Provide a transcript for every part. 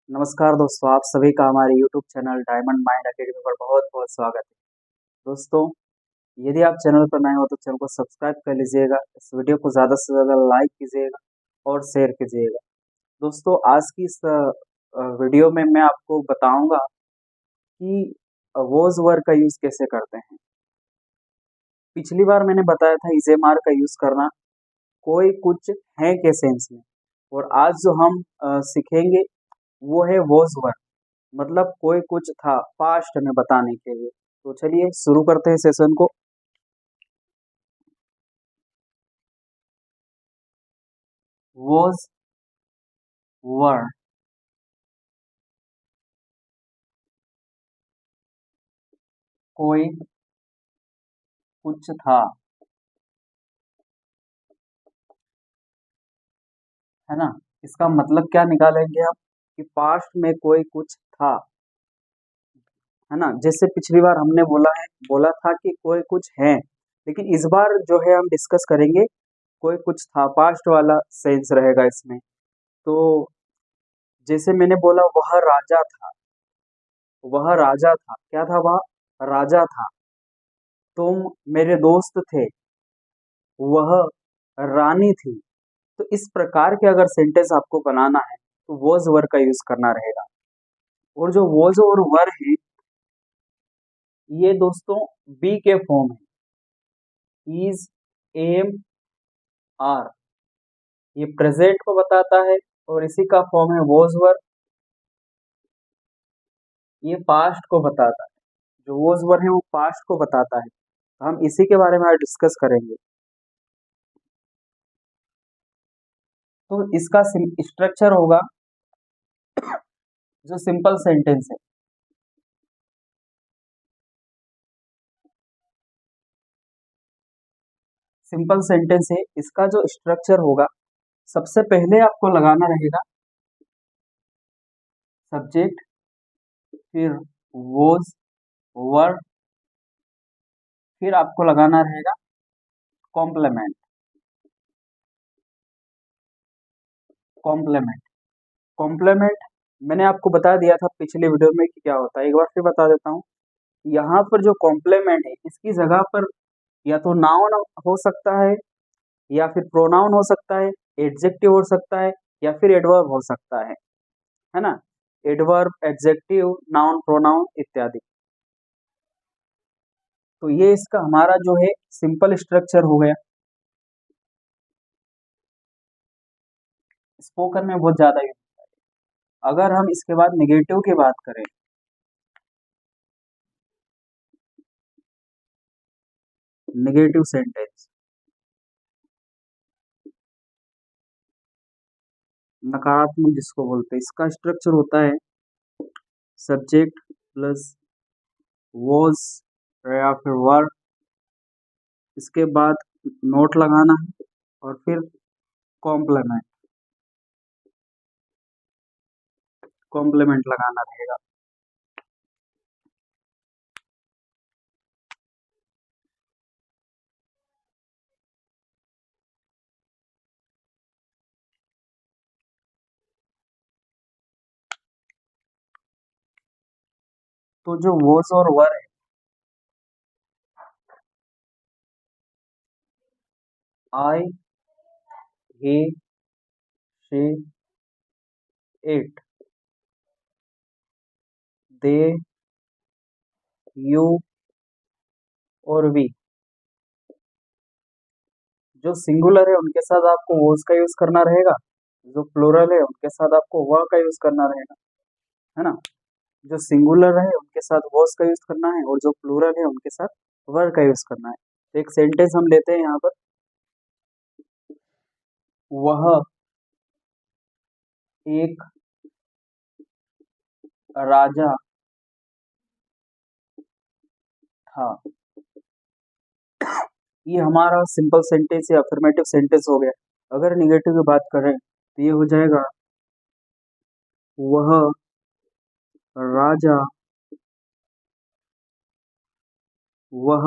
नमस्कार दोस्तों, आप सभी का हमारे YouTube channel diamond mind academy पर बहुत बहुत स्वागत है। दोस्तों, यदि आप चैनल पर नए हो तो चैनल को सब्सक्राइब कर लीजिएगा, इस वीडियो को ज़्यादा से ज़्यादा लाइक कीजिएगा और शेयर कीजिएगा। दोस्तों, आज की इस वीडियो में मैं आपको बताऊंगा कि वॉज वर्ड का यूज़ कैसे करते हैं। पिछली बार मैंने बताया था इजेमार का यूज़ करना कोई कुछ है के सेंस में, और आज जो हम सीखेंगे वो है वॉज वर्ड, मतलब कोई कुछ था पास्ट में बताने के लिए। तो चलिए शुरू करते हैं सेशन को। वॉज वर, कोई कुछ था, है ना। इसका मतलब क्या निकालेंगे आप कि पास्ट में कोई कुछ था, है ना। जैसे पिछली बार हमने बोला था कि कोई कुछ है, लेकिन इस बार जो है हम डिस्कस करेंगे कोई कुछ था, पास्ट वाला सेंस रहेगा इसमें। तो जैसे मैंने बोला वह राजा था, वह राजा था, क्या था वह? राजा था। तुम मेरे दोस्त थे, वह रानी थी। तो इस प्रकार के अगर सेंटेंस आपको बनाना है तो वॉज वर का यूज करना रहेगा। और जो वॉज और वर है, ये दोस्तों बी के फॉर्म है, इज, एम, आर। ये प्रेजेंट को बताता है, और इसी का फॉर्म है वॉज वर, ये पास्ट को बताता है। जो वॉज वर है वो पास्ट को बताता है, तो हम इसी के बारे में आज डिस्कस करेंगे। तो इसका स्ट्रक्चर होगा जो सिंपल सेंटेंस है। सिंपल सेंटेंस है, इसका जो स्ट्रक्चर होगा, सबसे पहले आपको लगाना रहेगा सब्जेक्ट, फिर वॉज, वर, फिर आपको लगाना रहेगा कॉम्प्लीमेंट। कॉम्प्लीमेंट कॉम्प्लीमेंट मैंने आपको बता दिया था पिछले वीडियो में कि क्या होता है, एक बार फिर बता देता हूँ। यहाँ पर जो कॉम्प्लीमेंट है, इसकी जगह पर या तो नाउन हो सकता है, या फिर प्रोनाउन हो सकता है, एडजेक्टिव हो सकता है, या फिर एडवर्ब हो सकता है ना। एडवर्ब, एडजेक्टिव, नाउन, प्रोनाउन इत्यादि। तो ये इसका हमारा जो है सिंपल स्ट्रक्चर हो गया। स्पोकन में बहुत ज्यादा यूज। अगर हम इसके बाद नेगेटिव की बात करें, नेगेटिव सेंटेंस, नकारात्मक जिसको बोलते हैं, इसका स्ट्रक्चर होता है सब्जेक्ट प्लस वॉज या फिर वर, इसके बाद नोट लगाना है, और फिर कॉम्प्लीमेंट, कॉम्प्लीमेंट लगाना रहेगा। तो जो वॉज और वर है, आई, he, she, it, they, you और वी, जो सिंगुलर है उनके साथ आपको वॉज का यूज करना रहेगा, जो प्लूरल है उनके साथ आपको वर का यूज करना रहेगा, है ना। जो सिंगुलर है उनके साथ वॉज का यूज करना है, और जो प्लूरल है उनके साथ वर का यूज करना है। तो एक सेंटेंस हम लेते हैं यहाँ पर, वह एक राजा था। ये हमारा सिंपल सेंटेंस या अफर्मेटिव सेंटेंस हो गया। अगर निगेटिव की बात करें तो ये हो जाएगा, वह राजा, वह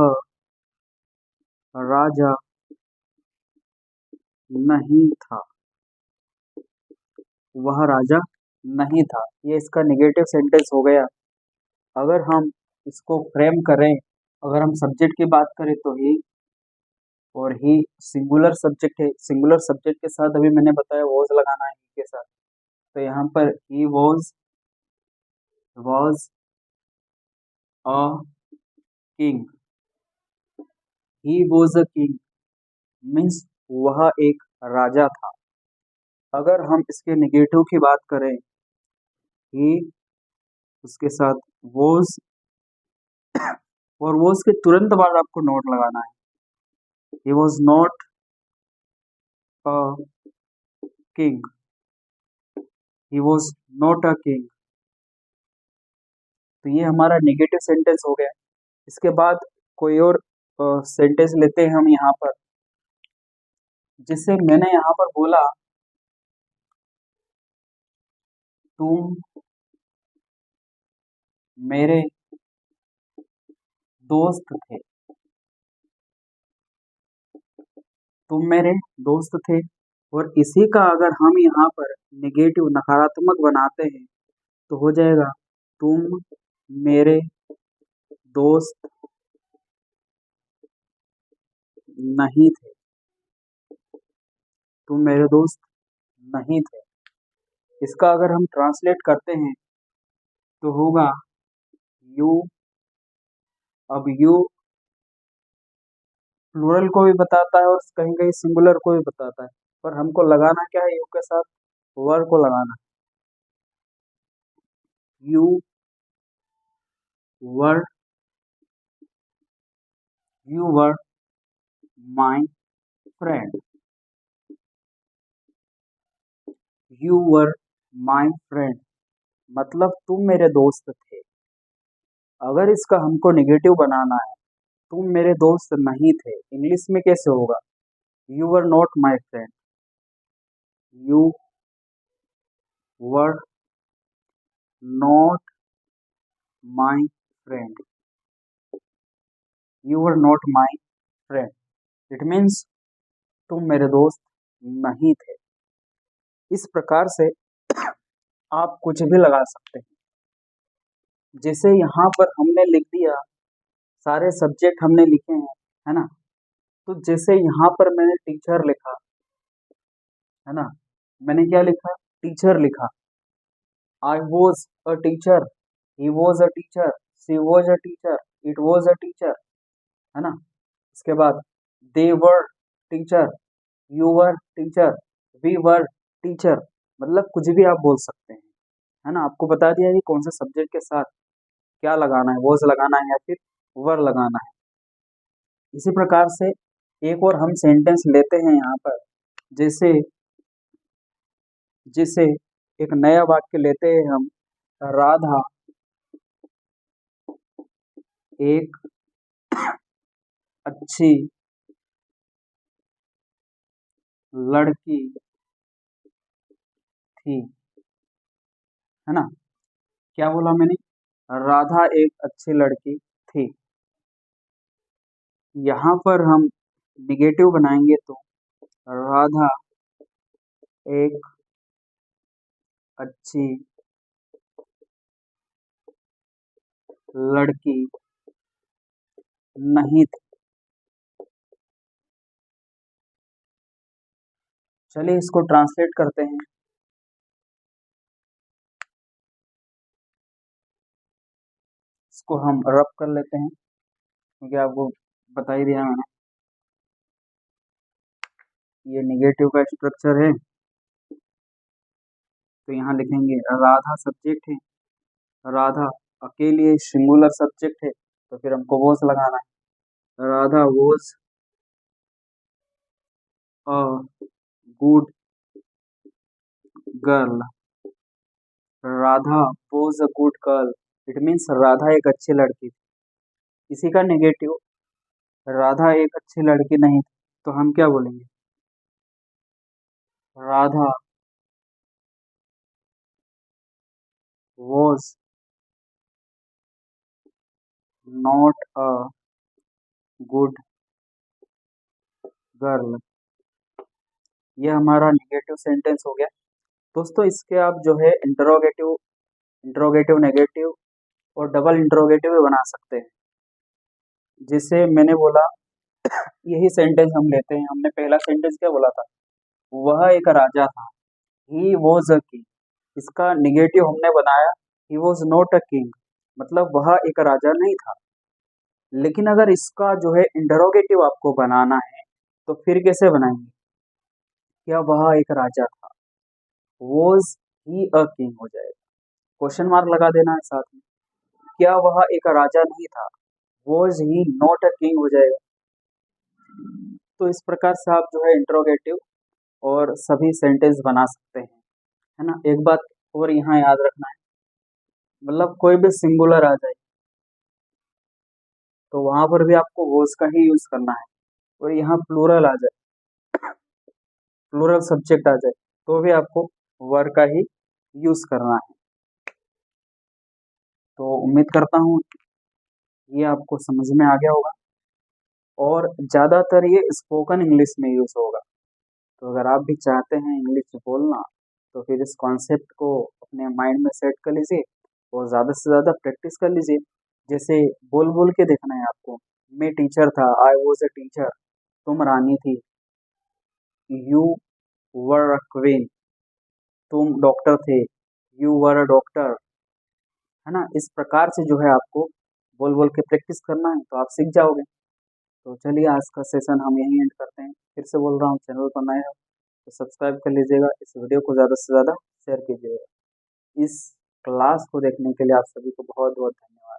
राजा नहीं था, वह राजा नहीं था, ये इसका नेगेटिव सेंटेंस हो गया। अगर हम इसको फ्रेम करें, अगर हम सब्जेक्ट की बात करें तो ही, और ही सिंगुलर सब्जेक्ट है, सिंगुलर सब्जेक्ट के साथ अभी मैंने बताया वॉज लगाना है ही के साथ। तो यहाँ पर ही was a king, he was a king means वह एक राजा था। अगर हम इसके नेगेटिव की बात करें, ही उसके साथ वॉज, और वॉज के तुरंत बाद आपको नोट लगाना है, he was not a king, he was not a king. तो ये हमारा नेगेटिव सेंटेंस हो गया। इसके बाद कोई और सेंटेंस लेते हैं हम यहाँ पर, जिससे मैंने यहाँ पर बोला तुम मेरे दोस्त थे, तुम मेरे दोस्त थे। और इसी का अगर हम यहाँ पर नेगेटिव नकारात्मक बनाते हैं तो हो जाएगा तुम मेरे दोस्त नहीं थे, तुम मेरे दोस्त नहीं थे। इसका अगर हम ट्रांसलेट करते हैं तो होगा यू। अब यू प्लूरल को भी बताता है और कहीं कहीं सिंगुलर को भी बताता है, पर हमको लगाना क्या है, यू के साथ वर को लगाना। You were, you were my friend, you were my friend मतलब तुम मेरे दोस्त थे। अगर इसका हमको नेगेटिव बनाना है, तुम मेरे दोस्त नहीं थे, इंग्लिश में कैसे होगा, you were not my friend, you were not my friend, you were not my friend. It means तुम मेरे दोस्त नहीं थे। इस प्रकार से आप कुछ भी लगा सकते हैं। जैसे यहाँ पर हमने लिख दिया, सारे सब्जेक्ट हमने लिखे हैं, है ना। तो जैसे यहाँ पर मैंने टीचर लिखा, है ना, मैंने क्या लिखा, टीचर लिखा। I was a teacher, he was a teacher, she was a teacher, it was a teacher, है ना। इसके बाद they were teacher, you were teacher, we were teacher, मतलब कुछ भी आप बोल सकते हैं, है ना। आपको बता दिया कि कौन से सब्जेक्ट के साथ क्या लगाना है, वॉज लगाना है या फिर वर लगाना है। इसी प्रकार से एक और हम सेंटेंस लेते हैं यहाँ पर, जैसे जैसे एक नया वाक्य लेते हैं हम, राधा एक अच्छी लड़की थी, है ना। क्या बोला मैंने, राधा एक अच्छी लड़की थी। यहाँ पर हम निगेटिव बनाएंगे तो राधा एक अच्छी लड़की नहीं थी। चलिए इसको ट्रांसलेट करते हैं। इसको हम रब कर लेते हैं, क्योंकि आपको बता ही दिया मैंने, ये निगेटिव का स्ट्रक्चर है। तो यहाँ लिखेंगे राधा सब्जेक्ट है, राधा अकेले सिंगुलर सब्जेक्ट है, तो फिर हमको वॉज लगाना है। Radha was a good girl, Radha was a good girl, it means Radha एक अच्छी लड़की थी। इसी का नेगेटिव, राधा एक अच्छी लड़की नहीं थी, तो हम क्या बोलेंगे, Radha was not a good girl. ये हमारा नेगेटिव सेंटेंस हो गया। दोस्तों इसके आप जो है इंटरोगेटिव इंटरोगेटिव नेगेटिव और डबल इंटरोगेटिव भी बना सकते हैं। जैसे मैंने बोला यही सेंटेंस हम लेते हैं, हमने पहला सेंटेंस क्या बोला था, वह एक राजा था, ही वॉज अ किंग। इसका निगेटिव हमने बनाया, he was not a king, मतलब वह एक राजा नहीं था। लेकिन अगर इसका जो है इंटरोगेटिव आपको बनाना है तो फिर कैसे बनाएंगे, क्या वह एक राजा था, वॉज ही अ किंग हो जाएगा, क्वेश्चन मार्क लगा देना है साथ में। क्या वह एक राजा नहीं था, was he not a king हो जाएगा। तो इस प्रकार से आप जो है इंटरोगेटिव और सभी सेंटेंस बना सकते हैं, है ना। एक बात और यहाँ याद रखना है, मतलब कोई भी सिंगुलर आ जाए तो वहां पर भी आपको वॉज का ही यूज करना है, और यहाँ प्लूरल आ जाए, प्लूरल सब्जेक्ट आ जाए तो भी आपको वर का ही यूज करना है। तो उम्मीद करता हूँ ये आपको समझ में आ गया होगा, और ज़्यादातर ये स्पोकन इंग्लिश में यूज होगा। तो अगर आप भी चाहते हैं इंग्लिश बोलना तो फिर इस कॉन्सेप्ट को अपने माइंड में सेट कर लीजिए और ज़्यादा से ज़्यादा प्रैक्टिस कर लीजिए। जैसे बोल बोल के देखना है आपको, मैं टीचर था, आई वॉज अ टीचर, तुम रानी थी, यू वर अ क्वीन, तुम डॉक्टर थे, यू वर अ डॉक्टर, है ना। इस प्रकार से जो है आपको बोल बोल के प्रैक्टिस करना है तो आप सीख जाओगे। तो चलिए आज का सेशन हम यहीं एंड करते हैं। फिर से बोल रहा हूँ, चैनल पर नए हो तो सब्सक्राइब कर लीजिएगा, इस वीडियो को ज़्यादा से ज़्यादा शेयर कीजिएगा। इस क्लास को देखने के लिए आप सभी को बहुत बहुत धन्यवाद।